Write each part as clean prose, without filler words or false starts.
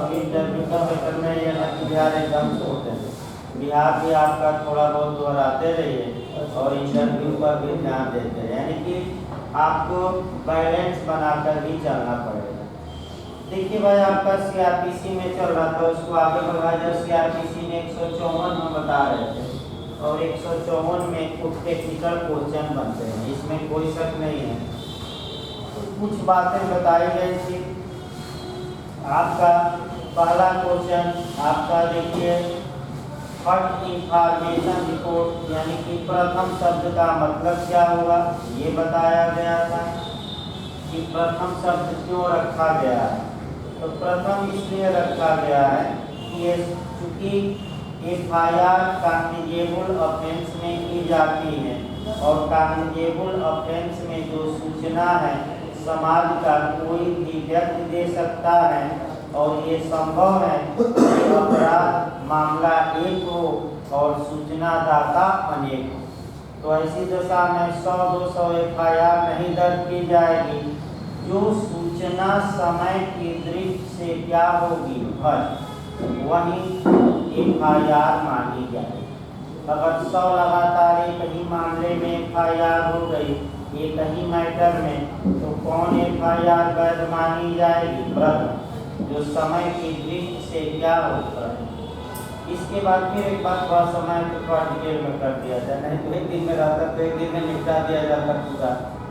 अभी इंटरव्यू का पेपर में ये ना कि बिहार एकदम से होते हैं, बिहार भी आपका थोड़ा बहुत दोहराते रहिए और इंटरव्यू पर भी ध्यान देते हैं, यानी कि आपको बैलेंस बनाकर ही चलना पड़ेगा। देखिए भाई, आपका सीआरपीसी में चल रहा था, उसको आगे बढ़ाया जाए। सीआरपीसी में 154 में बता रहे थे और 154 में कुछ टेक्निकल क्वेश्चन बनते हैं, इसमें कोई शक नहीं है। तो कुछ बातें बताई गई थी। आपका पहला क्वेश्चन आपका देखिए, फर्स्ट इंफॉर्मेशन रिपोर्ट, यानी कि प्रथम शब्द का मतलब क्या हुआ, ये बताया गया था कि प्रथम शब्द क्यों रखा गया है। तो प्रथम इसलिए रखा गया है कि ये चूँकि एफआईआर कॉग्निजेबल ऑफेंस में की जाती है और कॉग्निजेबल ऑफेंस में जो सूचना है समाज का कोई भी व्यक्ति दे सकता है और ये संभव है कि अपराध मामला एक हो और सूचनादाता अनेक हो। तो ऐसी दशा में 100-200 एफआईआर नहीं दर्ज की जाएगी, जो सूचना समय की दृष्टि से क्या होगी वही एफआईआर मानी जाएगी। अगर 100 लगातार एक ही मामले में एफआईआर हो गई एक ही मैटर में, तो कौन एफआईआर वैध मानी जाएगी? प्रथम, जो समय की दृष्टि से क्या होगा। इसके बाद फिर एक बात थोड़ा समय को थोड़ा डिटेल में कर दिया जाए, नहीं तो एक दिन में रहता तो एक दिन में निपटा दिया जाता पूरा,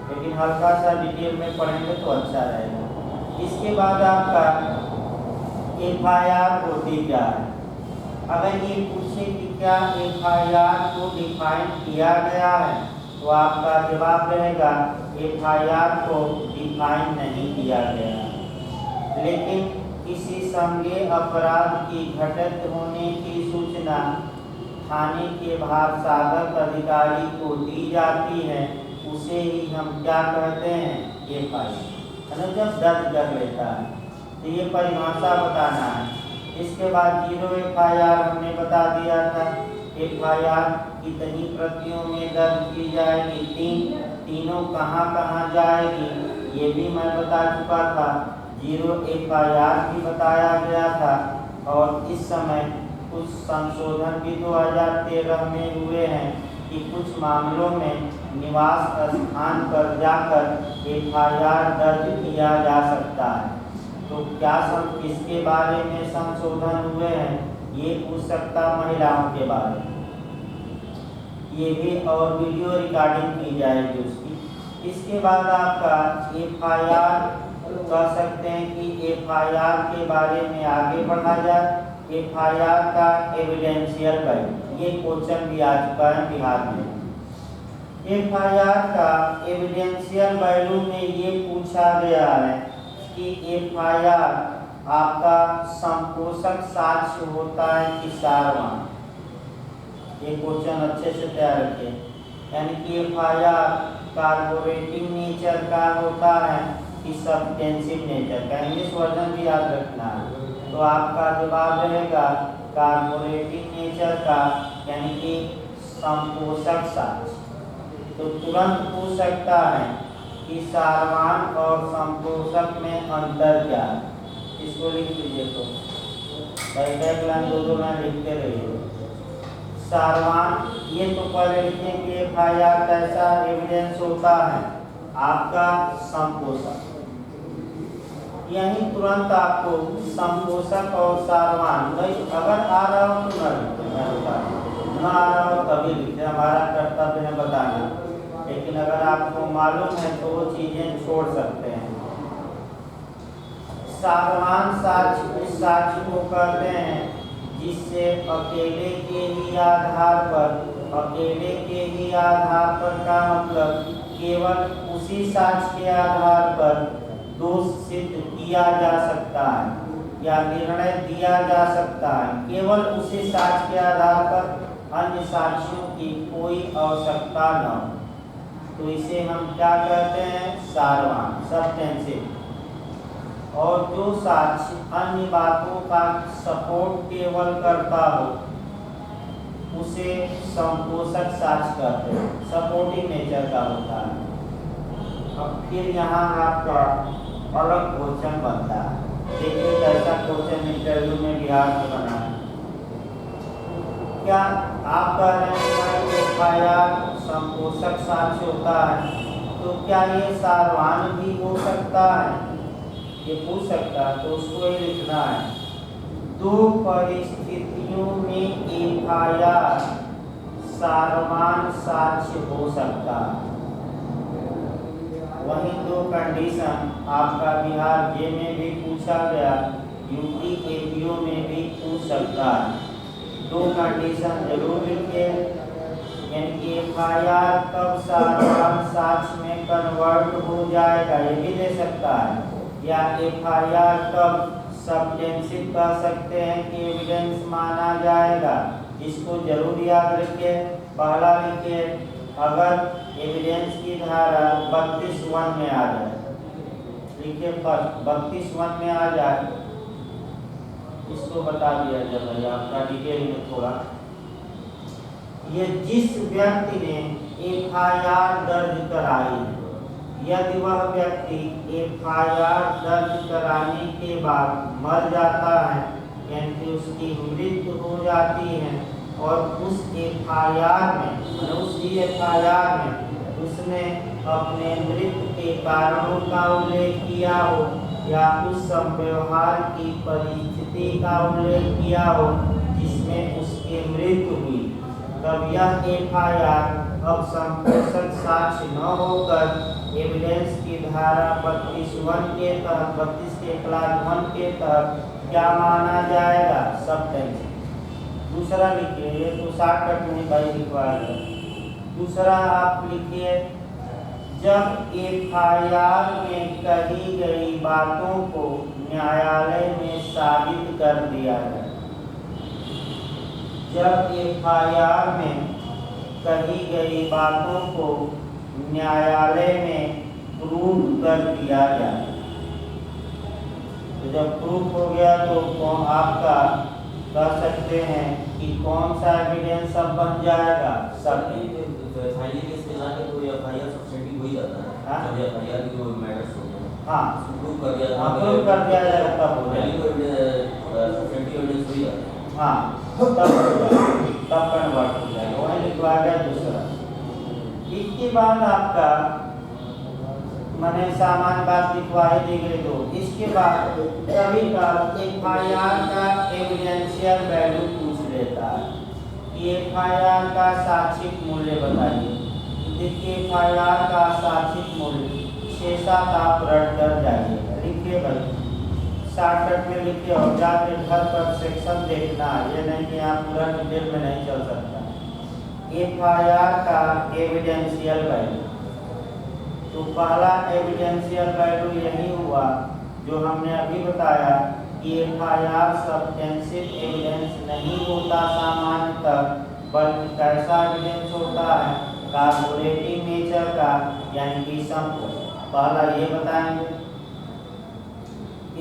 लेकिन हल्का सा डिटेल में पढ़ेंगे तो अच्छा रहेगा। इसके बाद आपका एफआईआर होती क्या है। अगर ये पूछे कि क्या एफआईआर को डिफाइन किया गया है, तो आपका जवाब रहेगा एफआईआर को डिफाइन नहीं किया गया, लेकिन किसी संज्ञेय अपराध की घटित होने की सूचना थाने के भारसाधक अधिकारी को दी जाती है, उसे ही हम क्या कहते हैं? एफआईआर। जब दर्ज कर लेता है तो ये परिभाषा बताना है। इसके बाद 0 एफआईआर हमने बता दिया था। एफआईआर कितनी प्रतियों में दर्ज की जाएगी? तीनों कहाँ कहाँ जाएगी ये भी मैं बता चुका था। 0 एफआईआर भी बताया गया था और इस समय कुछ संशोधन भी 2013 में हुए हैं कि कुछ मामलों में निवास स्थान पर जाकर एफआईआर दर्ज किया जा सकता है। तो क्या किसके बारे में संशोधन हुए हैं? ये पूछ सकता महिलाओं के बारे में, ये भी, और वीडियो रिकॉर्डिंग की जाएगी उसकी। इसके बाद आपका एफआईआर कह सकते हैं कि एफआईआर के बारे में आगे बढ़ा जाए। एफआईआर का एविडेंशियल वैल्यू, ये क्वेश्चन भी आ चुका है बिहार में। एफआईआर का एविडेंशियल वैल्यू में ये पूछा गया है कि एफआईआर आपका संपोषक साक्ष्य होता है कि सारवान। ये क्वेश्चन अच्छे से तैयार रखें, यानी कि एफआईआर कार्बोरेटिव नेचर का होता है कि सब्सटेंसिव नेचर का। इंग्लिश वर्जन भी याद रखना है। तो आपका जवाब रहेगा कार्बोरेटिव नेचर का, यानी कि संपोषक साक्ष्य। तो तुरंत पूछ सकता है कि सारवान और संपोषक में अंतर क्या है। इसको लिख लीजिए, तो एक लाइन 2 लाइन लिखते रहिए। सारवान, ये तो पहले लिखें कि एफआईआर कैसा एविडेंस होता है आपका संपोषक। यही तुरंत आपको संपोषक और सारवान, अगर आ रहा हो तो न आ रहा हो तभी लिखते, हमारा कर्तव्य है बताना, लेकिन अगर आपको मालूम है तो वो चीजें छोड़ सकते हैं। सारवान साक्ष्य उस साक्ष्य को कहते हैं जिससे अकेले के ही आधार पर का मतलब केवल उसी साक्ष्य के आधार पर दोष सिद्ध किया जा सकता है या निर्णय दिया जा सकता है। केवल उसी साक्ष्य के आधार पर अन्य साक्ष्यों की कोई आवश्यकता न हो, तो इसे हम क्या कहते हैं? सारवान, सब्सटेंसिव। और जो साक्ष्य अन्य बातों का सपोर्ट केवल करता हो उसे संपोषक साक्ष्य कहते हैं, सपोर्टिंग नेचर का होता है। अब फिर यहाँ आपका अलग क्वेश्चन बनता है देखिए कैसा क्वेश्चन इंटरव्यू में बिहार से बना है। क्या आप कह रहे हैं कि एफआईआर संपोषक साक्ष्य होता है, तो क्या ये सारवान भी हो सकता है, ये पूछ सकता है। तो उसको ये लिखना है, दो परिस्थितियों में एफआईआर सारवान साक्ष्य हो सकता है। वही दो कंडीशन आपका बिहार जे में भी पूछा गया, यूपी एपीओ में भी पूछ सकता है। दो कंडीशन जरूर लिखिए, यानी एफआईआर कब सारवान साक्ष्य में कन्वर्ट हो जाएगा, ये भी दे सकता है। या एफआईआर कब सब्जेंसिव कह सकते हैं कि एविडेंस माना जाएगा, इसको जरूर याद रखिए। पहला लिखिए, अगर एविडेंस की धारा 32(1) में आ जाए, लिखिए 32(1) में आ जाए, इसको बता दिया जाए भाई आपका डिटेल में थोड़ा। ये जिस व्यक्ति ने एफआईआर दर्ज कराई, यदि वह व्यक्ति एफआईआर दर्ज कराने के बाद मर जाता है, यानी उसकी मृत्यु हो जाती है, और उस एफआईआर में उसने अपने मृत्यु के कारणों का उल्लेख किया हो या उस व्यवहार की परिस्थिति का उल्लेख किया हो जिसमें उसकी मृत्यु हुई, तब यह एफआईआर अब संपोषक साक्ष्य न होकर एविडेंस की धारा 32(1) के तहत 32 के क्लास 1 के तहत क्या माना जाएगा, सब्जेंसिव। दूसरा लिखिए, ये तो शॉर्टकट में भाई लिखवाएगा। दूसरा आप लिखिए, जब एफआईआर में कही गई बातों को न्यायालय में साबित कर दिया जाए। जब एफआईआर में कही गई बातों को न्यायालय में प्रूव कर दिया जाए, तो जब प्रूफ हो गया तो आपका कह सकते हैं कि कौन सा एविडेंस सब बन जाएगा, सब। हाँ, प्रूफ कर दिया जाएगा तब हो जाएगा। हाँ, तब कन्वर्ट हो जाएगा, वही लिखवा गया। दूसरा, इसके बाद आपका मैंने सामान्य बात लिखवा ही दी गई। तो इसके बाद कभी कभी एफआईआर का एविडेंशियल वैल्यू पूछ लेता है कि एफआईआर का साक्षिक मूल्य बताइए। देखिए एफआईआर का साक्षिक मूल्य 6-7 आप रट कर जाइए, लिखिए भाई शॉर्टकट में लिखिए, और जाके घर पर सेक्शन देखना, ये नहीं कि आप पूरा डिटेल में नहीं चल सकता। एफआईआर का एविडेंशियल वैल्यू, तो पहला एविडेंशियल वैल्यू यही हुआ जो हमने अभी बताया कि एफआईआर सब्जेंसिव एविडेंस नहीं होता सामान्यतः, बल्कि कैसा एविडेंस होता है, कार्बोरेटिव नेचर का, यानी कि संपोषक। पहला ये बताएंगे।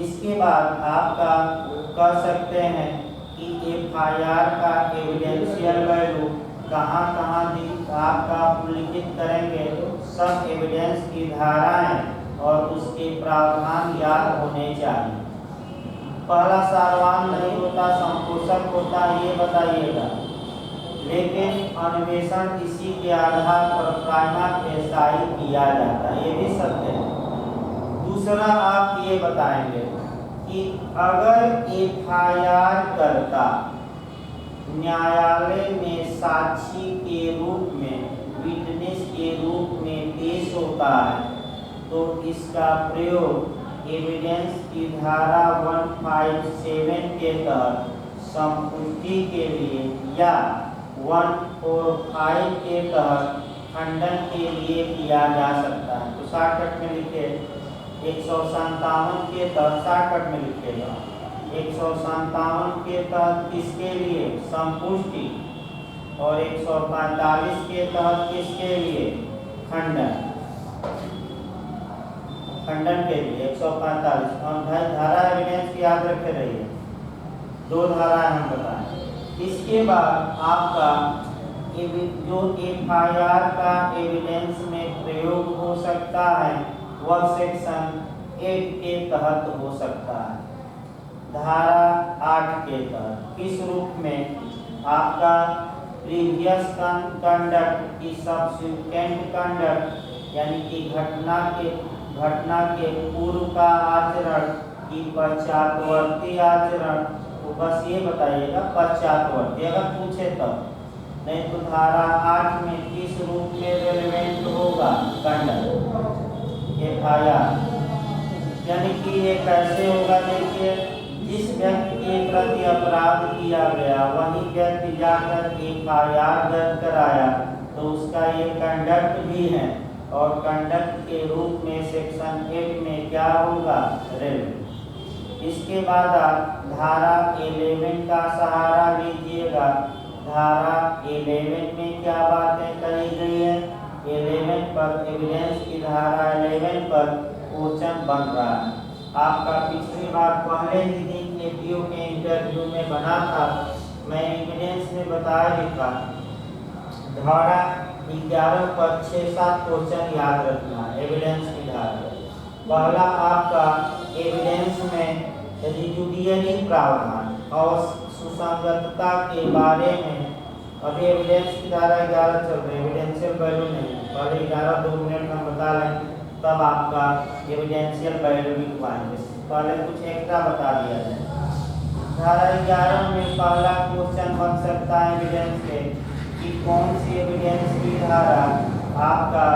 इसके बाद आपका कह सकते हैं कि एफआईआर का एविडेंशियल वैल्यू कहाँ आपका उल्लिखित करेंगे, सब एविडेंस की धाराएं और उसके प्रावधान याद होने चाहिए। पहला सारवान नहीं होता, संपोषक होता, ये बताइएगा, लेकिन अन्वेषण इसी के आधार पर प्राइमा फेसाई किया जाता है, ये भी सत्य है। दूसरा आप ये बताएंगे कि अगर एफआईआर करता न्यायालय में साक्षी के रूप में, विटनेस के रूप में पेश होता है, तो इसका प्रयोग एविडेंस की धारा 157 के तहत संपुष्टि के लिए या 145 के तहत खंडन के लिए किया जा सकता है। तो शॉर्टकट में लिखे 157 के तहत, शॉर्टकट में लिखेगा 157 के तहत किसके लिए, संपुष्टि, और 145 के तहत किसके लिए, खंडन के लिए। 145 हम धारा एविडेंस की याद रखे रहिए, 2 धाराएं हम बताएं। इसके बाद आपका जो एफआईआर का एविडेंस में प्रयोग हो सकता है वह सेक्शन 8 के तहत हो सकता है। धारा 8 के तहत किस रूप में आपका प्रीवियस कंडक्ट की सब्सिक्वेंट कंडक्ट यानी कि घटना के पूर्व का आचरण की पश्चातवर्ती आचरण, तो बस ये बताइएगा पश्चातवर्ती अगर पूछे तब, नहीं तो धारा 8 में किस रूप में रेलेवेंट होगा कंडक्ट एफआईआर, यानी कि ये कैसे होगा देखिए, जिस व्यक्ति के प्रति अपराध किया गया वही व्यक्ति जाकर एफआईआर दर्ज कराया तो उसका ये कंडक्ट भी है और कंडक्ट के रूप में सेक्शन 8 में क्या होगा रेलेवेंट। इसके बाद आप धारा 11 का सहारा लीजिएगा। धारा 11 में क्या बातें कही गई है, 11 पर एविडेंस की धारा 11 पर क्वेश्चन बन रहा है। आपका पिछली बार पहले ही दिन एपीओ के इंटरव्यू में बना था, मैं एविडेंस में बताया भी था। धारा 11 पर 6-7 क्वेश्चन याद रखना एविडेंस की धारा। पहला आपका एविडेंस में रिजुडियरी प्रावधान और सुसंगतता के बारे में, अभी एविडेंस की धारा 11 चल रही है, एविडेंशियल वैल्यू नहीं, पहले 11-2 मिनट हम बता लें तब आपका एविडेंशियल वैल्यू भी पाएंगे, पहले कुछ एक्स्ट्रा बता दिया जाए। धारा 11 में पहला क्वेश्चन बन सकता है एविडेंस से कि कौन सी एविडेंस की धारा आपका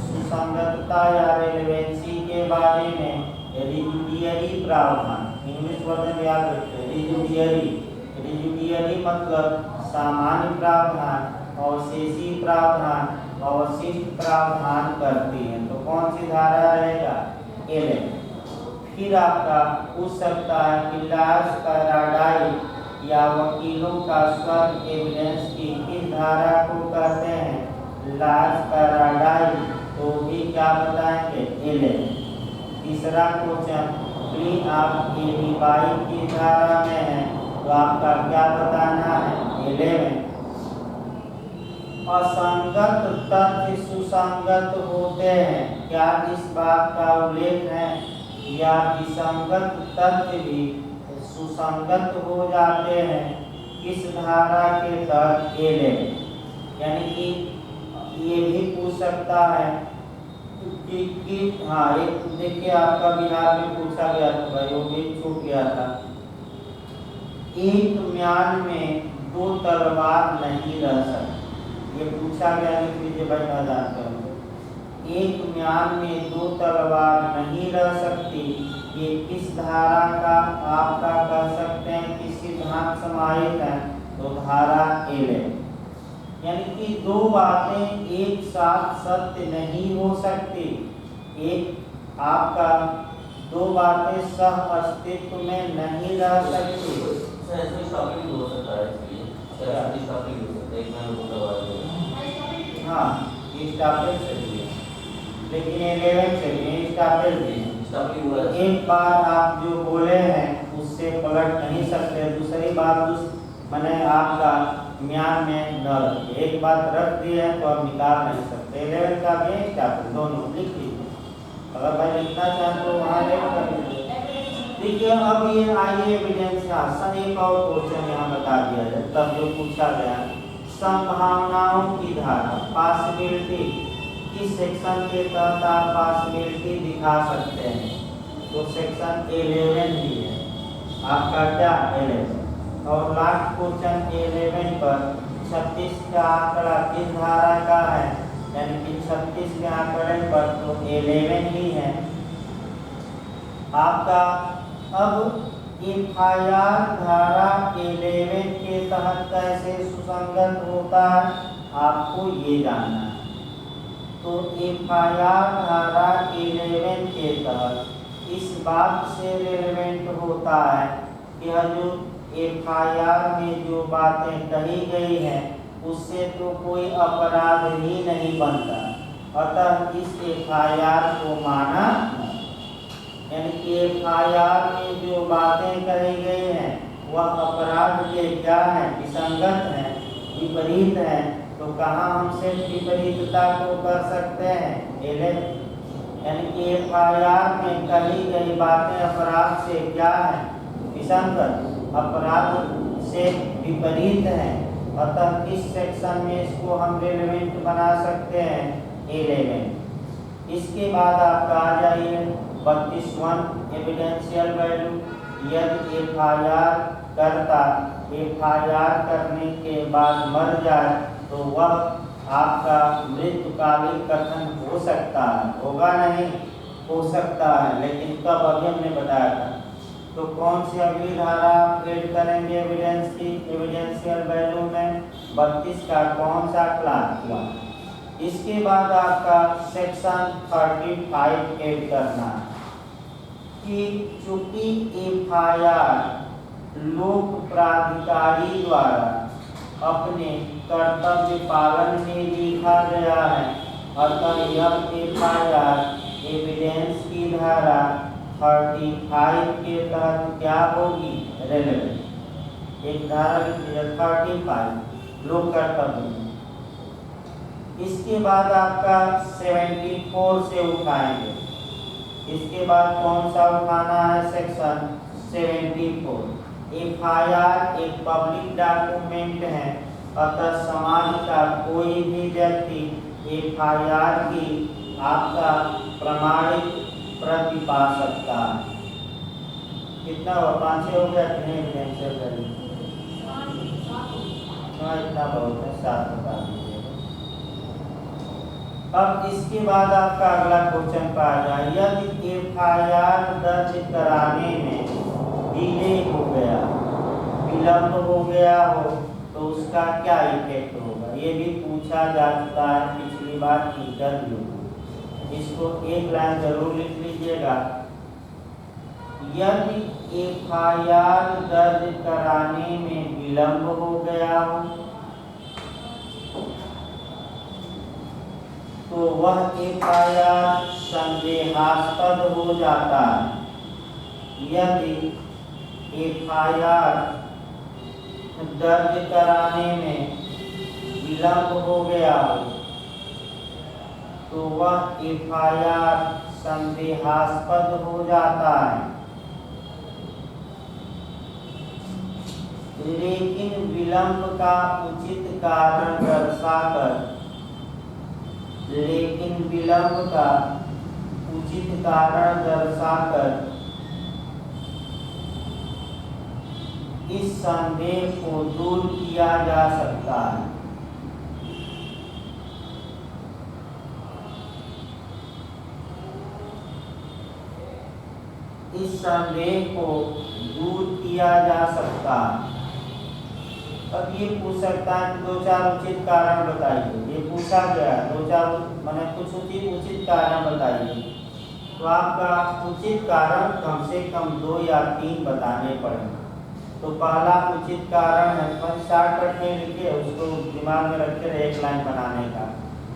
सुसंगतता या रेलेवेंसी के बारे में रिजुडियरी प्रावधान, इंग्लिश वर्जन याद रखते हैं, रिजुडियरी मतलब सामान्य प्रावधान और शेषी प्रावधान अवशिष्ट प्रावधान करती है, तो कौन सी धारा रहेगा 11। फिर आपका पूछ सकता है कि लार्ज पैराडाइज या वकीलों का स्वर एविडेंस की किस धारा को कहते हैं, लार्ज पैराडाइज, तो भी क्या बताएंगे 11। तीसरा क्वेश्चन प्ली ऑफ एलिबाई की धारा में है, तो आपका क्या बताना है 11। असंगत तथ्य सुसंगत होते हैं, क्या इस बात का उल्लेख है, या विसंगत तथ्य भी सुसंगत हो जाते हैं किस धारा के तहत 11। यानी कि ये भी पूछ सकता है कि हाँ, एक देखिए आपका बिहार में पूछा गया था भाई, वो भी छूट गया था, एक म्यान में 2 तलवार नहीं रह सकती, ये पूछा गया लिख लीजिए भाई, ना जानते हो। एक म्यान में 2 तलवार नहीं रह सकती, ये किस धारा का आपका कह सकते हैं किस सिद्धांत समाहित है, तो धारा 11। यानी कि 2 बातें एक साथ सत्य नहीं हो सकती, एक आपका 2 बातें सह अस्तित्व में नहीं रह सकती। हाँ, स्टापेल चाहिए, लेकिन 11 चाहिए, स्टापेल भी। एक बात आप जो बोले हैं उससे पलट नहीं सकते, दूसरी बात मैंने आपका म्यान में न रखिए, एक बात रख दी है तो आप निकाल नहीं सकते। 11 का भी स्टापेल दोनों लिख लीजिए, अगर भाई लिखना चाहें तो वहाँ लिख कर लीजिए। देखिए अब ये आइए एविडेंस आसान, एक और क्वेश्चन यहाँ बता दिया जाए तब जो पूछा गया, संभावनाओं की धारा पॉसिबिलिटी, किस सेक्शन के तहत आप पॉसिबिलिटी दिखा सकते हैं, तो सेक्शन 11 ही है आपका, क्या 11। और लास्ट क्वेश्चन 11 पर 36 का आंकड़ा किस धारा का है, यानी कि 36 के आंकड़े पर तो 11 ही है आपका। अब एफआईआर धारा 11 के तहत कैसे सुसंगत होता है आपको ये जानना है। तो एफआईआर धारा 11 के तहत इस बात से रेलेवेंट होता है कि जो एफआईआर में जो बातें कही गई हैं उससे तो कोई अपराध ही नहीं बनता, अतः इस एफआईआर को माना, यानी कि एफआईआर में जो बातें कही गई हैं वह अपराध के क्या है, विसंगत है, विपरीत है, तो कहाँ हम सिर्फ विपरीतता को कर सकते हैं 11। यानी कि एफआईआर में कही गई बातें अपराध से क्या है, विसंगत, अपराध से विपरीत है। अतः इस सेक्शन में इसको हम रेलेवेंट बना सकते हैं 11। इसके बाद आपका आ जाइए 32 एविडेंशियल वैल्यू। यदि एफआईआर करता एफआईआर करने के बाद मर जाए तो वह आपका मृत्युकालीन कथन हो सकता है, होगा नहीं, हो सकता है, लेकिन कब, अभी हमने बताया था। तो कौन सी अगली धारा आप ऐड करेंगे एविडेंस की, एविडेंशियल वैल्यू में 32 का कौन सा क्लास हुआ। इसके बाद आपका सेक्शन 35 ऐड करना कि चूंकि एफआईआर लोक प्राधिकारी द्वारा अपने कर्तव्य पालन में लिखा गया है, अतः यह एफआईआर एविडेंस की धारा 35 के तहत क्या होगी, रेलेवेंट। एक धारा 35 लोक कर्तव्य। इसके बाद आपका 74 से उठाएंगे। इसके बाद कौन सा उठाना है, सेक्शन 74। एफआईआर एक पब्लिक डॉक्यूमेंट है, अतः समाज का कोई भी व्यक्ति एफआईआर की आपका प्रमाणित प्रति पा सकता है। कितना 5 हो गया कि नहीं एविडेंशियल वैल्यू? हाँ, इतना बहुत है, 7 बता दीजिए। अब इसके बाद आपका अगला क्वेश्चन पर आ जाए, यदि एफआईआर दर्ज कराने में डिले हो गया, विलंब हो गया हो, तो उसका क्या इफेक्ट होगा। ये भी पूछा जा चुका है पिछली बार इंटरव्यू। इसको एक लाइन जरूर लिख लीजिएगा। यदि एफआईआर दर्ज कराने में विलंब हो गया हो तो वह एफआईआर संदेहास्पद हो जाता है। यदि एफआईआर दर्ज कराने में विलंब हो गया हो तो वह एफआईआर संदेहास्पद हो जाता है, लेकिन विलंब का उचित कारण दर्शाकर इस संदेह को दूर किया जा सकता है। इस संदेह को दूर किया जा सकता है। अब ये पूछ सकता है कि 2-4 उचित कारण बताइए। ये पूछा गया 2-4 माने कुछ उचित कारण बताइए, तो आपका उचित कारण कम से कम 2 या 3 बताने पड़ेंगे। तो पहला उचित कारण है, शॉर्टकट में लिखिए, उसको दिमाग में रखते रहे एक लाइन बनाने का,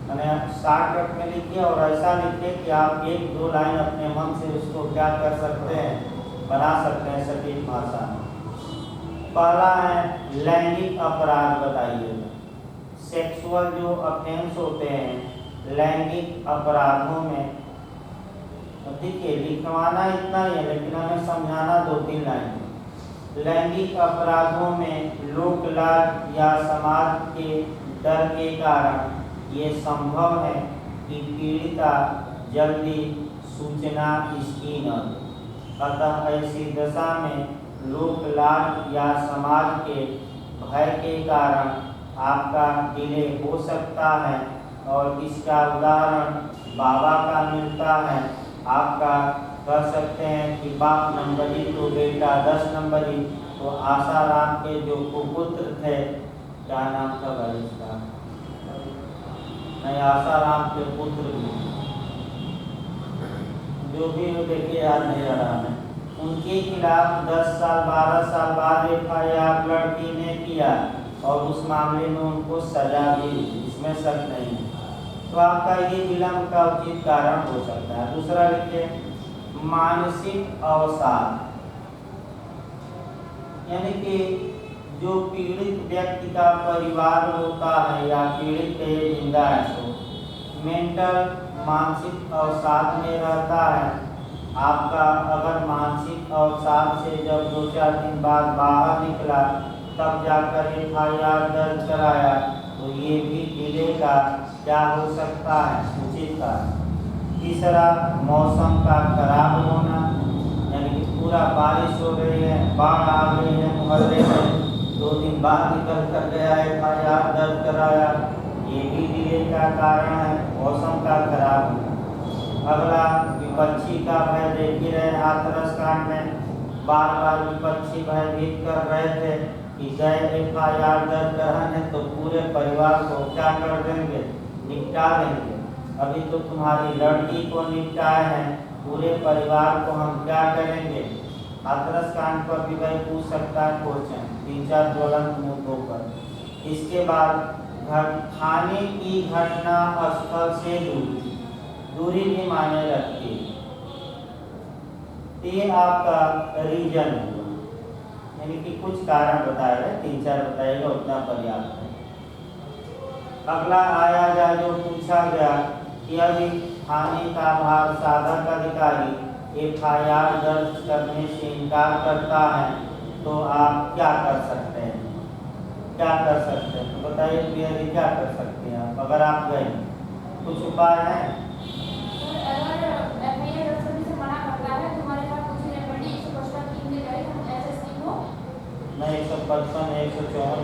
मैंने शॉर्टकट में लिखिए और ऐसा लिखिए कि आप 1-2 लाइन अपने मन से उसको क्या कर सकते हैं, बना सकते हैं सटीक भाषा में। पहला है लैंगिक अपराध बताइए। सेक्सुअल जो ऑफेंस होते हैं लैंगिक अपराधों में, देखिए लिखवाना इतना ही है लेकिन हमें समझाना 2-3 लाइन। लैंगिक अपराधों में लोक लाज या समाज के डर के कारण ये संभव है कि पीड़िता जल्दी सूचना इसकी न दे। अतः ऐसी दशा में लोक लाज या समाज के भय के कारण आपका डिले हो सकता है। और इसका उदाहरण बाबा का मिलता है। आपका कर सकते हैं कि बाप नंबरी तो बेटा 10 नंबरी। तो आसाराम के जो कुपुत्र थे, क्या नाम था भाई इसका, नहीं आसाराम के पुत्र जो भी हो, देखिए याद नहीं आ रहा है, उनके खिलाफ 10 साल 12 साल बाद एफआईआर लड़की ने किया और उस मामले में उनको सजा भी, इसमें शक नहीं है। तो आपका ये विलंब का उचित कारण हो सकता है। दूसरा लिखिए मानसिक अवसाद, यानी कि जो पीड़ित व्यक्ति का परिवार होता है या पीड़ित जिंदा है तो मेंटल मानसिक अवसाद में रहता है आपका अगर मानसिक अवसाद से जब 2-4 दिन बाद बाहर निकला तब जाकर FIR दर्ज कराया तो ये भी डिले का क्या हो सकता है, उचित का। तीसरा, मौसम का खराब होना, यानी कि पूरा बारिश हो रही है, बाढ़ आ गई है मोहल्ले में, 2 दिन बाद निकल कर गया FIR दर्ज कराया, ये भी डिले का कारण है, मौसम का खराब होना। अगला, विपक्षी का भय देख ही रहे हाथरस कांड में, बार बार विपक्षी भयभीत कर रहे थे कि गए FIR दर्ज कराने तो पूरे परिवार को क्या कर देंगे, निपटा देंगे। अभी तो तुम्हारी लड़की को निपटाए हैं, पूरे परिवार को हम क्या करेंगे। हाथरस कांड पर भी भाई पूछ सकता है क्वेश्चन, 3-4 ज्वलंत मुद्दों पर। इसके बाद थाने की घटना स्थल से दूरी भी मायने रखती है। ये आपका रीजन हुआ, यानी कि कुछ कारण बताए गए, 3-4 बताइएगा उतना पर्याप्त है। अगला आया जाए जो पूछा गया कि यदि थाने का भार साधक अधिकारी FIR दर्ज करने से इनकार करता है तो आप क्या कर सकते हैं, क्या कर सकते हैं, तो बताइए क्लियरली क्या कर सकते हैं आप अगर आप गए, कुछ उपाय है। मैं 155 154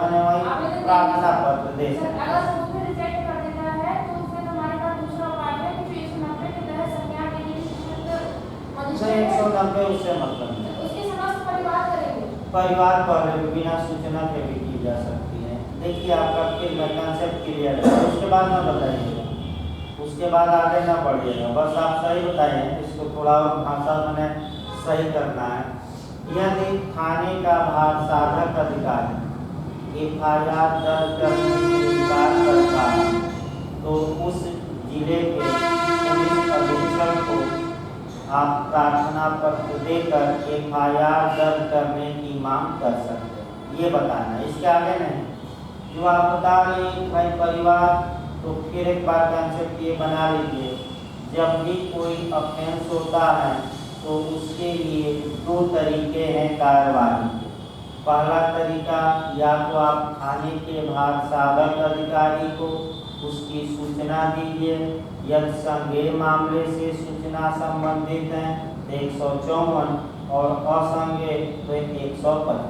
मैंने वही प्रार्थना पत्र दे सकते हैं। 190 उससे मतलब परिवार पर बिना सूचना के भी की जा सकती है। देखिए आपका कंसेप्ट क्लियर है, उसके बाद ना बताइएगा, उसके बाद आगे ना बढ़िएगा, बस आप सही बताइए, इसको थोड़ा भाषा मैंने सही करना है। यदि थाने का भार साधक अधिकारी FIR दर्ज करने से इनकार करता है तो उस जिले के पुलिस अधीक्षक को आप प्रार्थना पत्र देकर FIR दर्ज करने की मांग कर सकते हैं, ये बताना है, इसके आगे नहीं। जो आप बता रहे हैं भाई परिवार, तो फिर एक बार कंसेप्ट ये बना लीजिए, जब भी कोई ऑफेंस होता है तो उसके लिए 2 तरीके हैं कार्रवाई के। पहला तरीका, या तो आप थाने के भार साधक अधिकारी को उसकी सूचना दीजिए, यदि संज्ञेय मामले से सूचना संबंधित है तो 154 और असंज्ञेय तो 125।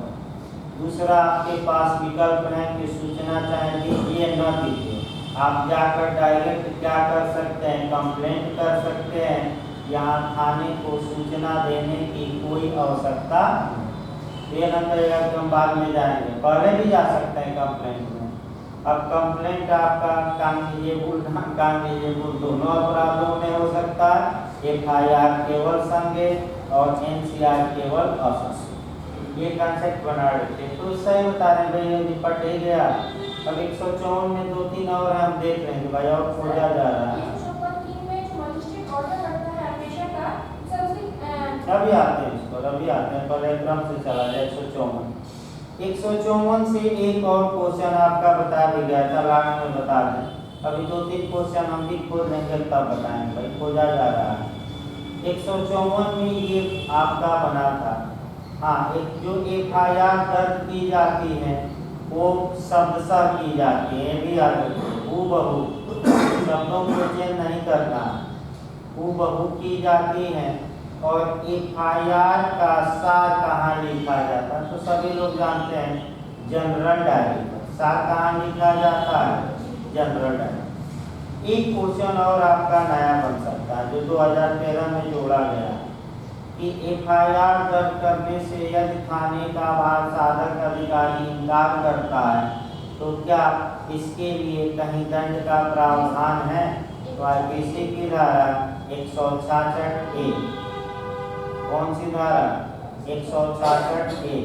दूसरा आपके पास विकल्प है कि सूचना चाहे दीजिए न दीजिए, आप जाकर डायरेक्ट क्या कर सकते हैं, कंप्लेंट कर सकते हैं, यहाँ थाने को सूचना देने की कोई आवश्यकता ये न करेगा कि हम बाद में जाएंगे, पहले भी जा सकते हैं कंप्लेंट में। अब कंप्लेंट आपका कांगेजेबुल दोनों अपराधों में हो सकता है, FIR केवल संज्ञेय और NCR केवल असंज्ञेय, ये कंसेप्ट बना रहे थे। तो सही बता रहे भाई, निपट ही गया। अब 154 में 2-3 और हम देख लेंगे भाई, और खोजा जा रहा है। अभी आते हैं इसको, अभी आते हैं, पहले क्रम से चला जाए। 154 से एक और क्वेश्चन आपका बता भी गया था, लास्ट में बता दें। अभी 2-3 क्वेश्चन हम भी खोज लेंगे तब बताएंगे भाई, खोजा जा रहा है। 154 में ये आपका बना था, हाँ, एक जो FIR दर्ज की जाती है वो शब्दशः की जाती है, ये भी याद रखिए, हूबहू, शब्दों को चेंज नहीं करना, हूबहू की जाती है। और FIR का सार कहाँ लिखा जाता है, तो सभी लोग जानते हैं जनरल डायरी पर। सार कहाँ लिखा जाता है, जनरल डायरी। एक क्वेश्चन और आपका नया बन सकता है जो 2013 में जोड़ा गया कि FIR दर्ज करने से यदि थाने का भार साधक अधिकारी इनकार करता है तो क्या इसके लिए कहीं दंड का प्रावधान है। तो IPC की धारा 166A, कौन सी धारा, 166A।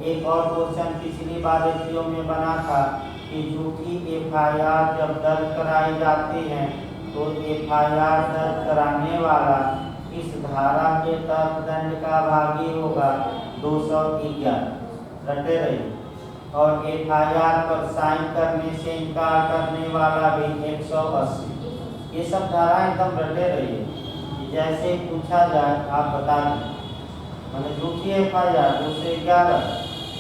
एक और क्वेश्चन पिछली बार एसडीओ में बना था कि झूठी FIR जब दर्ज कराई जाती है तो FIR दर्ज कराने वाला इस धारा के तहत दंड का भागी होगा 211, रटे रही। और FIR पर साइन करने से इनकार करने वाला भी 180। ये सब धारा एकदम रटे रहिए कि जैसे पूछा जाए आप बता दें। मैंने झूठी FIR 211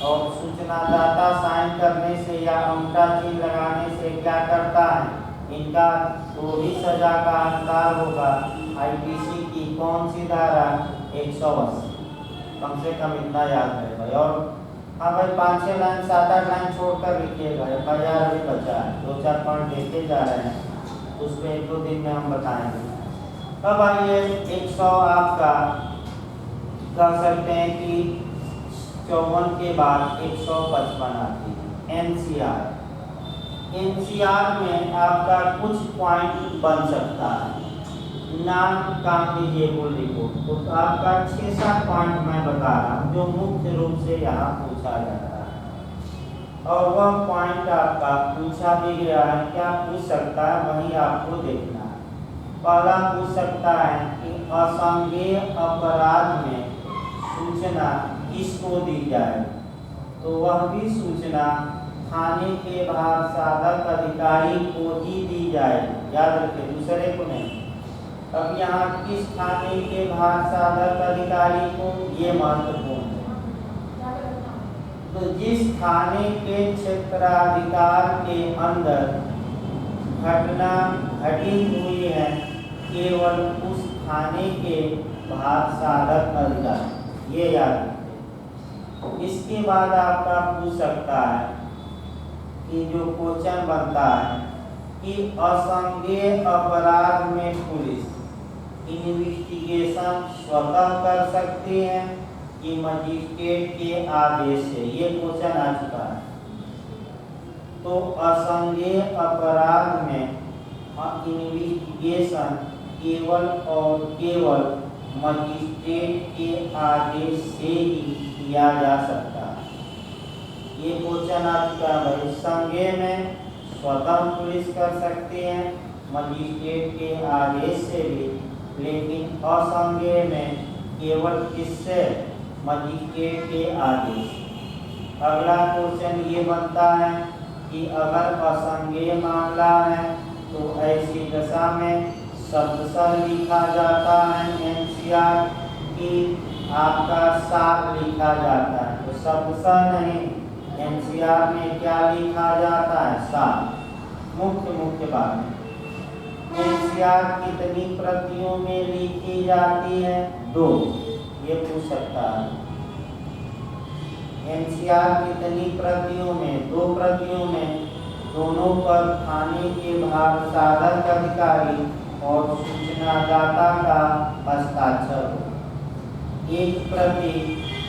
और सूचनादाता साइन करने से या अंगूठा चिन्ह लगाने से क्या करता है, इनका तो भी सजा का हकदार होगा। IPC की कौन सी धारा, 180। कम से कम इतना याद रहे भाई। और हाँ भाई 5-6 लाइन 7-8 लाइन छोड़कर लिखिएगा। FIR अभी बचा है, 2-4 पॉइंट देखे जा रहे हैं, उसमें 1-2 दिन में हम बताएंगे। अब आइए 100 आपका कह सकते हैं कि 54 के बाद 155 आती है NCR। NCR में आपका कुछ पॉइंट बन सकता है। नाम कॉम्प्लिकेबल रिपोर्ट तो आपका 6-7 पॉइंट मैं बता रहा हूँ जो मुख्य रूप से यहाँ पूछा जाता है। और वह पॉइंट आपका पूछा भी गया है, क्या पूछ सकता है वही आपको देखना है। पहला पूछ सकता है कि असंज्ञेय अपराध में सूचना किसको दी जाए, तो वह भी सूचना थाने के भार साधक अधिकारी को ही दी जाए। याद रखें, दूसरे को नहीं। अब यहाँ किस थाने के भार साधक अधिकारी को, ये महत्वपूर्ण है। तो जिस थाने के क्षेत्राधिकार के अंदर घटना घटी हुई है, केवल उस थाने के भार साधक अधिकारी, ये याद रखें। इसके बाद आपका पूछ सकता है कि जो क्वेश्चन बनता है कि असंज्ञेय अपराध में पुलिस इन्वेस्टिगेशन स्वतः कर सकती है कि मजिस्ट्रेट के आदेश से, ये क्वेश्चन आ चुका है। तो असंज्ञेय अपराध में इन्वेस्टिगेशन केवल और केवल मजिस्ट्रेट के आदेश से ही किया जा सकता है। ये क्वेश्चन आ चुका है भाई। संज्ञेय में स्वतः पुलिस कर सकती है मजिस्ट्रेट के आदेश से भी, लेकिन असंज्ञेय में केवल किससे, मजिस्ट्रेट के आदेश। अगला क्वेश्चन ये बनता है कि अगर असंज्ञेय मामला है तो ऐसी दशा में शब्दशः लिखा जाता है NCR की आपका सार लिखा जाता है। तो शब्दशः नहीं, NCR में क्या लिखा जाता है, सार। मुख्य बात है NCR कितनी प्रतियों में लिखी जाती है, 2, ये पूछ सकता है। NCR कितनी प्रतियों में, 2 प्रतियों में, दोनों पर थाने के भार साधक अधिकारी और सूचनादाता का हस्ताक्षर हो। एक प्रति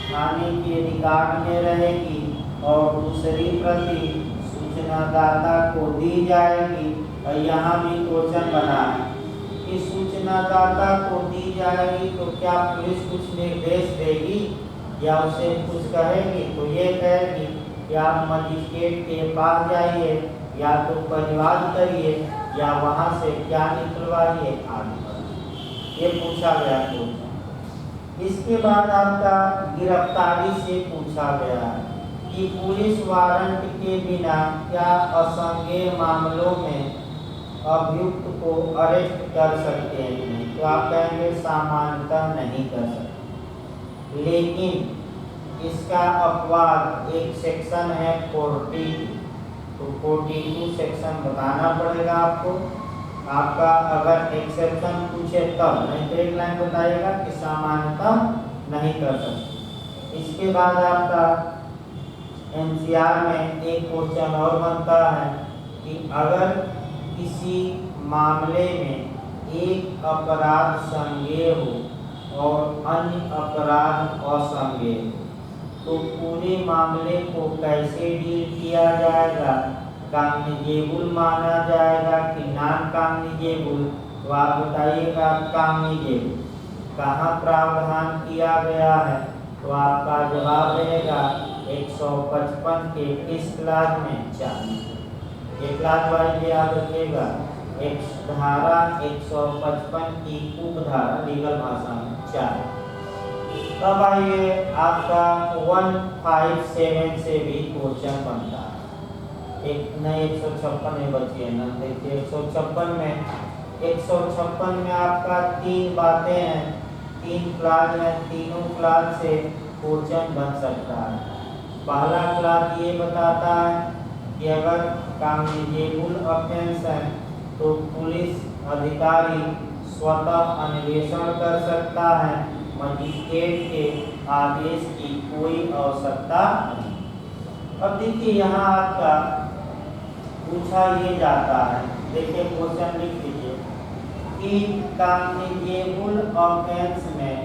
थाने के रिकॉर्ड में रहेगी और दूसरी प्रति सूचनादाता को दी जाएगी। और यहाँ भी क्वेश्चन बना है कि सूचनादाता को दी जाएगी तो क्या पुलिस कुछ निर्देश देगी या उसे कुछ कहेगी, तो ये कहेगी कि आप मजिस्ट्रेट के पास जाइए या तो परिवाद करिए या वहाँ से क्या निकलवाइए, आगे ये पूछा गया क्वेश्चन। इसके बाद आपका गिरफ्तारी से पूछा गया है कि पुलिस वारंट के बिना क्या असंज्ञेय मामलों में अभियुक्त को अरेस्ट कर सकते हैं कि नहीं, तो आप कहेंगे सामान्यतः नहीं कर सकते, लेकिन इसका अपवाद एक सेक्शन है 40, तो 42 सेक्शन बताना पड़ेगा आपको। आपका अगर एक्सेप्शन पूछे तब, नहीं तो एक लाइन बताइएगा कि सामान्यतः नहीं कर सकते। इसके बाद आपका NCR में एक क्वेश्चन और बनता है कि अगर किसी मामले में एक अपराध संज्ञेय हो और अन्य अपराध असंज्ञेय, तो पूरे मामले को कैसे डील किया जाएगा, कॉग्निजेबल माना जाएगा कि नॉन कॉग्निजेबल, तो आप बताइएगा कॉग्निजेबल। कहाँ प्रावधान किया गया है, तो आपका जवाब रहेगा 155 के किस क्लास में, 4। एक क्लास वाइज याद रखिएगा, एक धारा 155 की उपधारा लीगल भाषा में 4। तब आइए आपका 157 से भी क्वेश्चन बनता है। एक नए 156 में बची है ना, देखिए 156 में 156 में आपका 3 बातें हैं, 3 क्लास हैं, तीनों क्लास से क्वेश्चन बन सकता है। पहला क्लास ये बताता है कि अगर कॉग्निजेबल ऑफेंस है तो पुलिस अधिकारी स्वतः अन्वेषण कर सकता है, मजिस्ट्रेट के आदेश की कोई आवश्यकता नहीं। अब देखिए यहाँ आपका पूछा ये जाता है, देखिए क्वेश्चन लिख लीजिए कि कॉग्निजेबल ऑफेंस में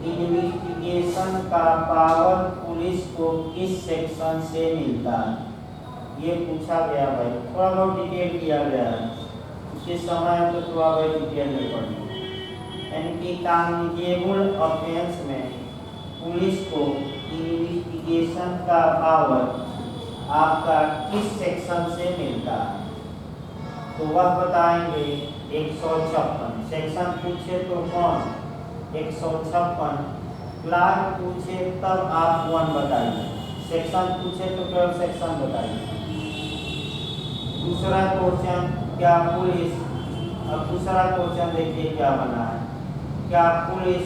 इन्वेस्टिगेशन का पावर पुलिस को किस सेक्शन से मिलता है, ये पूछा गया भाई। थोड़ा बहुत डिटेल किया गया है, उसके समय तो थोड़ा बहुत डिटेल में पढ़िए। यानी कि कॉग्निजेबल ऑफेंस में पुलिस को इन्वेस्टिगेशन का पावर आपका किस सेक्शन से मिलता है, तो वह बताएंगे 156। सेक्शन पूछे तो कौन 156, क्लास पूछे तब आप 1 बताइए, सेक्शन पूछे तो केवल सेक्शन बताइए। दूसरा क्वेश्चन, क्या पुलिस, अब दूसरा क्वेश्चन देखिए क्या बना है, क्या पुलिस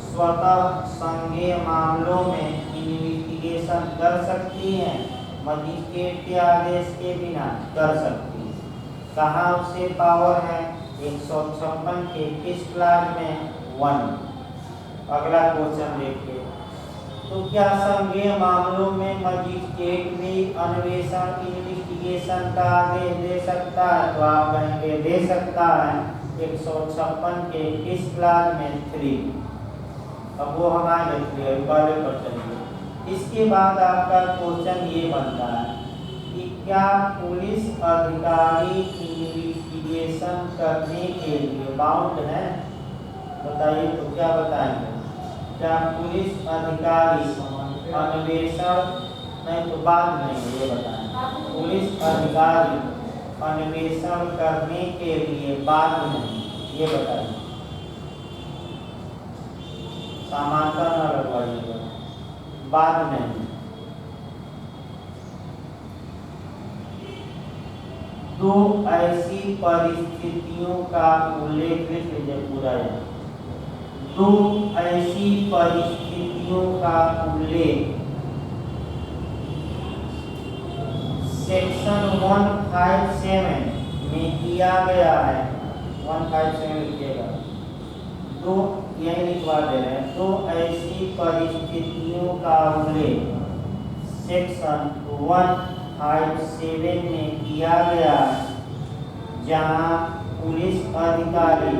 स्वतः संज्ञेय मामलों में इन्वेस्टिगेशन कर सकती है, मजिस्ट्रेट के आदेश के बिना कर सकती है। कहाँ उसे पावर है, 156 के किस क्लास में, 1। अगला क्वेश्चन देखिए, तो क्या संज्ञेय मामलों में मजिस्ट्रेट भी अन्वेषण इन्वेस्टिगेशन का आदेश दे सकता है, तो आप कहेंगे दे सकता है, 156 के किस क्लास में, 3। अब वो हमारे वाले पर चलिए। इसके बाद आपका क्वेश्चन ये बनता है कि क्या पुलिस अधिकारी इन्वेस्टिगेशन करने के लिए बाउंड है, बताइए तो क्या बताएंगे, क्या पुलिस अधिकारी अन्वेषण, नहीं तो बाद में ये बताएं, पुलिस अधिकारी अन्वेषण करने के लिए बाध्य नहीं, ये बताइए, समानता न लगवाइएगा, बाध्य नहीं। दो ऐसी परिस्थितियों का उल्लेख लिख लीजिए पूरा है, 2 ऐसी परिस्थितियों का उल्लेख सेक्शन 157 में किया गया है, 157 लिखिएगा, 2 यही लिखवा दे रहे हैं, 2 ऐसी परिस्थितियों का उल्लेख सेक्शन 157 में किया गया जहां पुलिस अधिकारी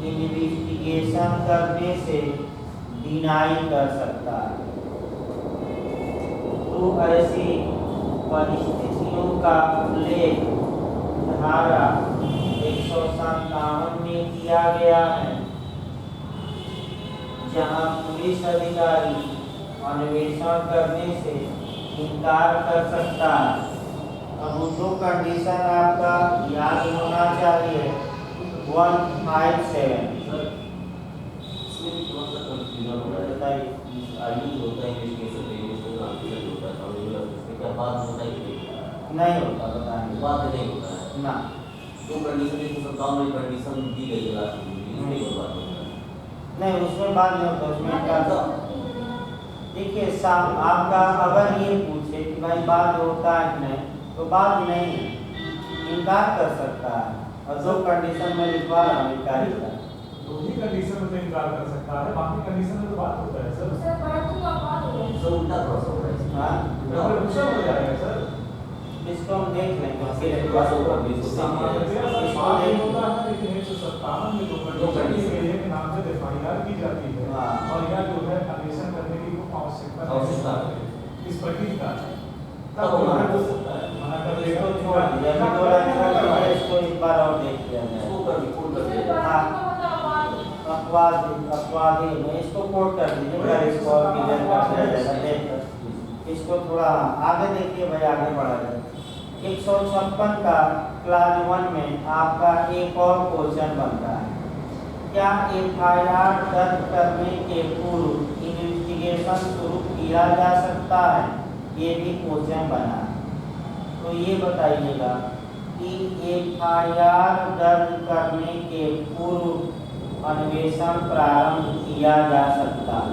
इन्वेस्टिगेशन करने से डिनाई कर सकता है। तो ऐसी परिस्थितियों का उल्लेख धारा 157 में किया गया है जहां पुलिस अधिकारी अन्वेषण करने से इनकार कर सकता है। अब वो 2 कंडीशन आपका याद होना चाहिए, 157 नहीं होता, बताएंगे बात नहीं होता है ना, 2 कंडीशन 157 में कंडीशन दी गई है लास्ट में, इसमें कोई बात नहीं होता नहीं, उसमें बात नहीं होता, उसमें क्या देखिए आपका अगर ये पूछे कि भाई बाद होता है कि नहीं, तो बाद नहीं, इनकार कर सकता है, और 2 कंडीशन में लिखवा रहा हूँ इनकार ही का, 2 ही कंडीशन में इनकार कर सकता है, बाकी कंडीशन में तो बात होता है सर। सर उल्टा थोड़ा सा होता है, हाँ पूछा हो जाएगा सर, इसको हम देख लेंगे, फिर इसको होता है लेकिन 157 में 2 कंडीशन के नाम से एफआईआर की जाती है, और यह जो है अन्वेषण करने की आवश्यकता है इस प्रक्रिया का, तब मना कर सकता है, मना कर इसको देगा। छोड़ दिया, अभी 2 लाइन छोड़ दिया, इसको एक बार और देख लिया जाए। इसको कर रिपोर्ट कर दिया जाए। हाँ अपवादी में इसको कोट कर दीजिए, फिर इसको और क्लियर कर दिया जाएगा। इसको थोड़ा आगे देखिए भाई, आगे बढ़ा जाए। 156 का क्लास 1 में आपका एक और क्वेश्चन बनता है, क्या एफआईआर दर्ज करने के पूर्व इन्वेस्टिगेशन शुरू किया जा सकता है, ये भी क्वेश्चन बना है। तो ये बताइएगा कि एफआईआर दर्ज करने के पूर्व अन्वेषण प्रारंभ किया जा सकता है।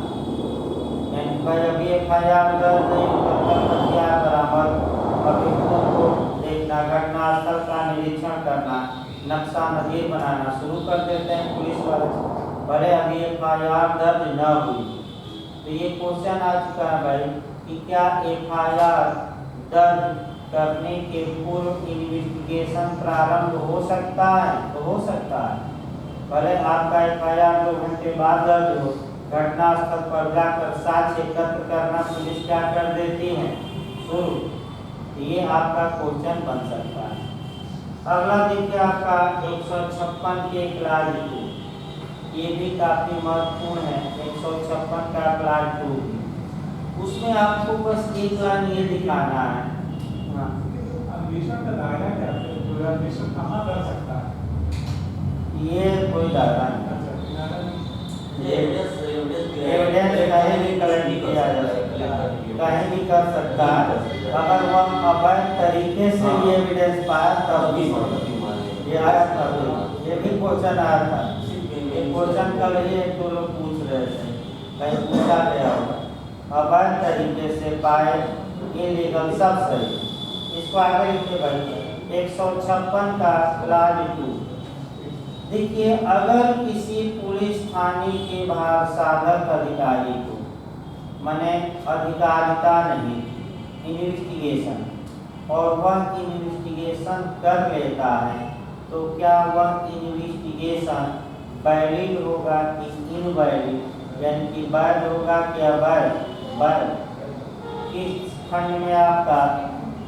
यानी भाई अभी एफआईआर दर्ज नहीं, तब तक हथियार बरामद, अभियुक्तों को देखना, घटनास्थल का निरीक्षण करना, नक्शा नज़ीर बनाना शुरू कर देते हैं पुलिस वाले, भले अभी एफआईआर दर्ज न हुई। तो ये क्वेश्चन आ चुका है भाई कि क्या एफआईआर दर्ज करने के पूर्व इन्वेस्टिगेशन प्रारंभ हो सकता है? तो हो सकता है, भले आपका एफआईआर 2 घंटे बाद दर्ज हो, घटनास्थल पर जाकर साक्ष्य एकत्र करना पुलिस क्या कर देती है, शुरू। ये आपका क्वेश्चन बन सकता है। अगला देखिए आपका 156 के क्लास 2, ये भी काफी महत्वपूर्ण है। 156 का क्लास 2, उसमें आपको बस एक लाइन ये दिखाना है। हाँ, अन्वेषण का दायरा क्या है? जो अन्वेषण कहाँ कर सकता है? ये कोई दायरा नहीं, एविडेंस कहीं भी कलेक्ट किया जा सकता है, कहीं भी कर सकता है। अगर वह अवैध तरीके से ये एविडेंस पाया तब भी ये आया था, ये भी क्वेश्चन आया था। ये क्वेश्चन कल ही एक दो लोग पूछ रहे थे, कहीं पूछा गया होगा। अवैध तरीके से पाए इलीगल सब सही। इसको आगे लिखते भाई 156 का क्लास 2। देखिए, अगर किसी पुलिस थाने के भार साधक अधिकारी को, माने अधिकारिता नहीं, इन्वेस्टिगेशन, और वह इन्वेस्टिगेशन कर लेता है, तो क्या वह इन्वेस्टिगेशन वैलिड होगा कि इनवैलिड, यानी कि वैध होगा कि अवैध? वैध। किस खंड में आपका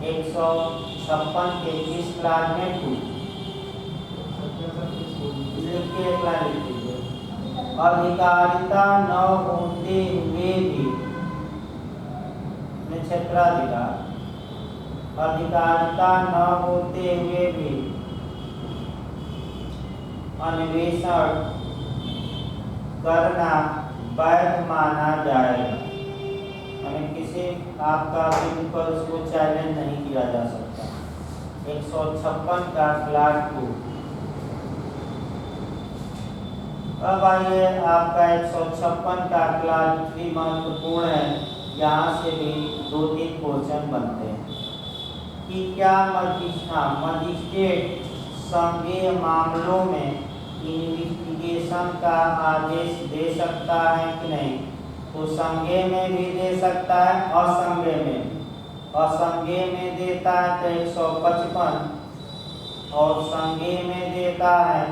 156 के किस क्लास में पूछ लिखिए, अधिकारिता न होते हुए भी क्षेत्राधिकार, अधिकारिता न होते हुए भी अन्वेषण करना वैध माना जाएगा। यानी किसी आपका बिल्कुल उसको चैलेंज नहीं किया जा सकता। 156 का क्लास 2। अब आइए आपका 156 का क्लास 3 महत्वपूर्ण है। यहाँ से भी 2-3 क्वेश्चन बनते हैं कि क्या मजिस्ट्रेट संज्ञेय मामलों में इन्वेस्टिगेशन का आदेश दे सकता है कि नहीं? तो संज्ञेय में भी दे सकता है, असंज्ञेय में। असंज्ञेय में देता है तो 155, और संज्ञेय में देता है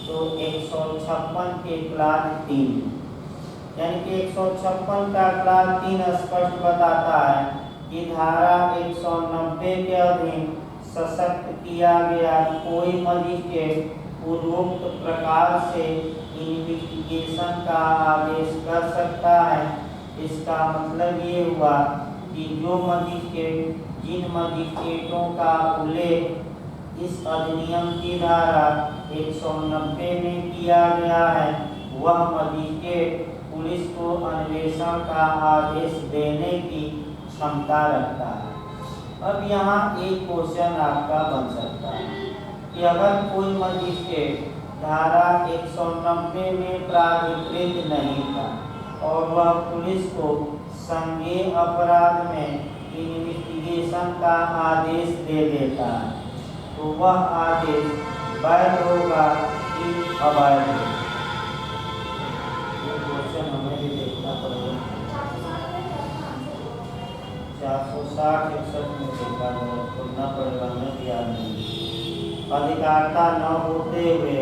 तो 156 के क्लास 3। यानी कि 156 का क्लास 3 स्पष्ट बताता है कि धारा 190 के अधीन सशक्त किया गया कोई मजिस्ट्रेट पूर्वोक्त प्रकार से इन्वेस्टिगेशन का आदेश कर सकता है। इसका मतलब ये हुआ कि जो मजिस्ट्रेट, जिन मजिस्ट्रेटों का उल्लेख इस अधिनियम की धारा 190 में किया गया है, वह मजिस्ट्रेट पुलिस को अन्वेषण का आदेश देने की क्षमता रखता है। अब यहाँ एक क्वेश्चन आपका बन सकता है कि अगर कोई मजिस्ट्रेट धारा 190 में प्राधिकृत नहीं था और वह पुलिस को संज्ञेय अपराध में इन्वेस्टिगेशन का आदेश दे देता है, तो वह आदेश वैध होगा कि अवैध? ये क्वेश्चन हमें भी देखना पड़ेगा। 460 61 में देखा जाए, खोलना पड़ेगा, हमें भी याद नहीं। अधिकारिता न होते हुए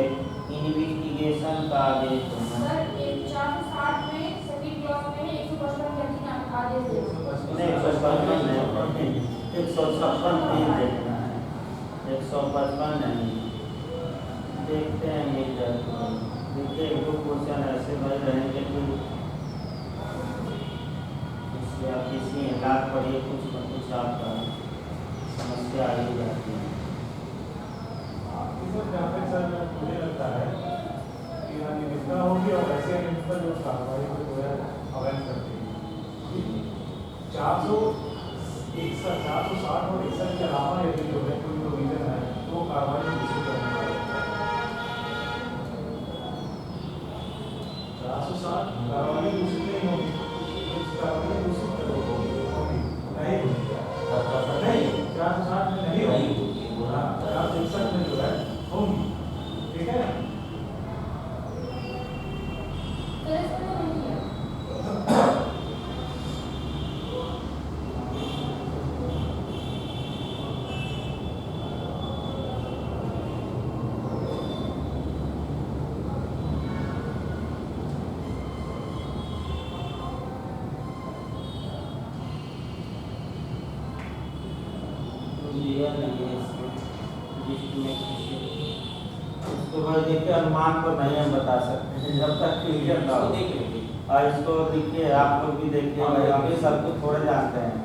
इन्वेस्टिगेशन का आदेश होना। सर 460 में सभी क्लॉज में 155 के अधीन आदेश देना। नहीं, 155 नहीं, 156 नहीं देखना है, 155 नहीं। देखते हैं ये देखिए, एक दो क्वेश्चन ऐसे बन रहेंगे कि किसी हालात पर ये कुछ न कुछ आपका समस्या आ ही जाती है। सर मुझे लगता है कि निविदा होगी और ऐसे निविदा जो कार्रवाई को जो है अवैध करती है। 460 और 61 के अलावा यदि जो है कोई प्रोविजन है तो वो कार्रवाई दूसरी करने का होता है। 460 कार्रवाई दूसरी नहीं होगी, कार्रवाई दूसरी होगी नहीं होगी, 460 में नहीं होगी, 461 में जो है होगी, ठीक है। तो इसमें तो नहीं है। लिया नहीं है इसको लिस्ट में किसी उसको भाई देखिए अनुमान को नहीं हम बता सकते हैं जब तक क्लियर ना हो। देख लेंगे। और इसको देखिए आप लोग भी देखिए भाई आप भी सब कुछ थोड़े जानते हैं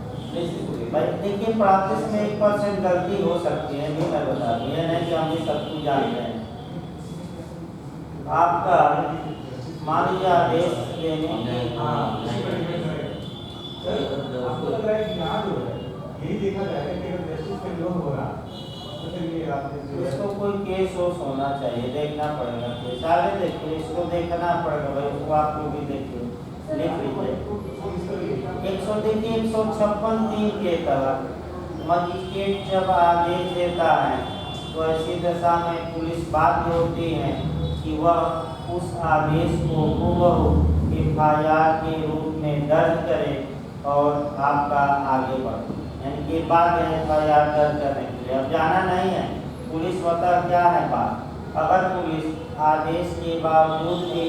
भाई। देखिए प्रैक्टिस में 1% गलती हो सकती है, भी मैं बता दूं, ये नहीं कि हम भी सब कुछ जानते हैं। आपका मान लीजिए आदेश देने की हाँ उसी पर डिपेंड करेगा। आपको लग रहा है कि यहाँ जो है यही देखा जाएगा कि अगर जस्टिस का विरोध हो रहा तो फिर ये आपने जो है इसको कोई केस वोस होना चाहिए, देखना पड़ेगा केस। आगे देखिए इसको देखना पड़ेगा भाई, उसको आप लोग भी देखिए लिख लीजिए। 156(3) के तहत मजिस्ट्रेट जब आदेश देता है तो ऐसी दशा में पुलिस बाध्य होती है कि वह उस आदेश को हूबहू FIR के रूप में दर्ज करे और आपका आगे बढ़े। यानी कि बात है FIR दर्ज करने के लिए। अब जाना नहीं है पुलिस होता क्या है बात। अगर पुलिस आदेश के बावजूद भी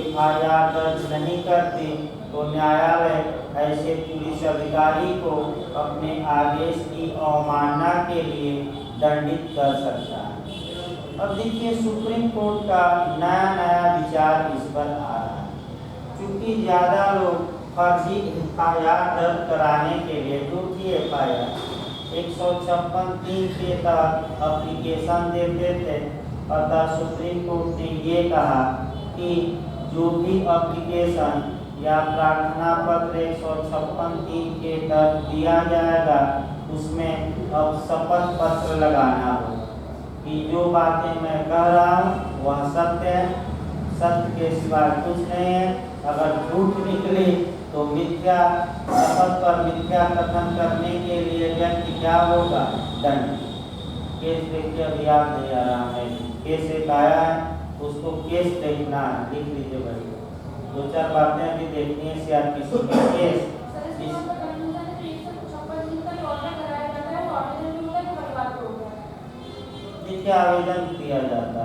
FIR दर्ज नहीं करती तो न्यायालय ऐसे पुलिस अधिकारी को अपने आदेश की अवमानना के लिए दंडित कर सकता है। अब देखिए सुप्रीम कोर्ट का नया विचार इस पर आ रहा है। क्योंकि ज़्यादा लोग फर्जी FIR दर्ज कराने के लिए झूठी FIR 156(3) के तहत एप्लीकेशन देते थे। अतः सुप्रीम कोर्ट ने ये कहा कि जो भी एप्लीकेशन या प्रार्थना पत्र 156(3) के तहत दिया जाएगा उसमें अब शपथ पत्र लगाना होगा कि जो बातें मैं कह रहा हूँ वह सत्य है, सत्य के सिवा कुछ नहीं है। अगर झूठ निकले तो मिथ्या शपथ पर मिथ्या कथन करने के लिए व्यक्ति क्या होगा, दंड। केस देखिए अभी याद नहीं आ रहा है, केस एक आया है उसको केस देखना है, लिख लीजिए भाई। 2-4 बातें अभी देखनी है CRPC में केस। सर इसमें मतलब कंफ्यूजन है कि 156 दिन का ऑर्डर कराया जाता है, ऑर्डर में होता है कि परिवार को होता है। देखिए आवेदन किया जाता